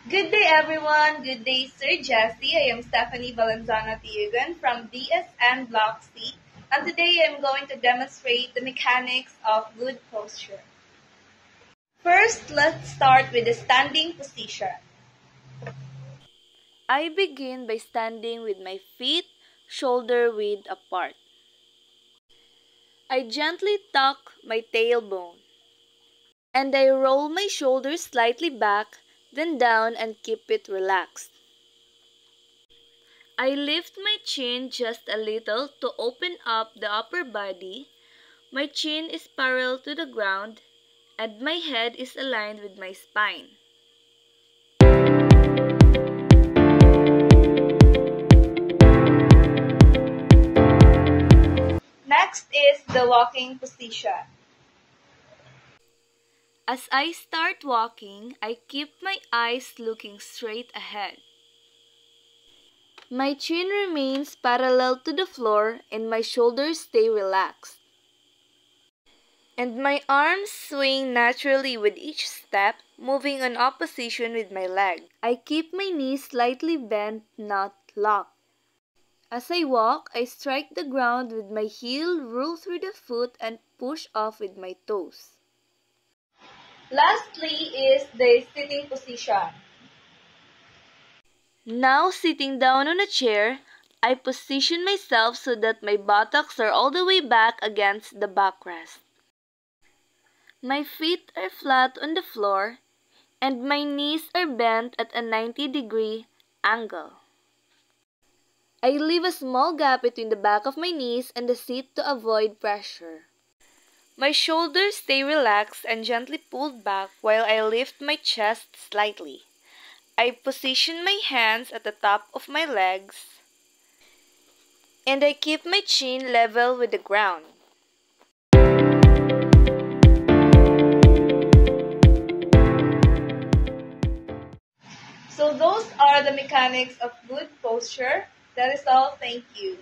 Good day, everyone. Good day, Sir Jesse. I am Stephanie Valenzuela Tiugan from DSN Block C, and today I'm going to demonstrate the mechanics of good posture. First, let's start with the standing position. I begin by standing with my feet shoulder width apart. I gently tuck my tailbone, and I roll my shoulders slightly back, then down and keep it relaxed. I lift my chin just a little to open up the upper body. My chin is parallel to the ground, and my head is aligned with my spine. Next is the walking position. As I start walking, I keep my eyes looking straight ahead. My chin remains parallel to the floor and my shoulders stay relaxed. And my arms swing naturally with each step, moving in opposition with my leg. I keep my knees slightly bent, not locked. As I walk, I strike the ground with my heel, roll through the foot, and push off with my toes. Lastly is the sitting position. Now sitting down on a chair, I position myself so that my buttocks are all the way back against the backrest. My feet are flat on the floor, and my knees are bent at a 90-degree angle. I leave a small gap between the back of my knees and the seat to avoid pressure. My shoulders stay relaxed and gently pulled back while I lift my chest slightly. I position my hands at the top of my legs, and I keep my chin level with the ground. So those are the mechanics of good posture. That is all. Thank you.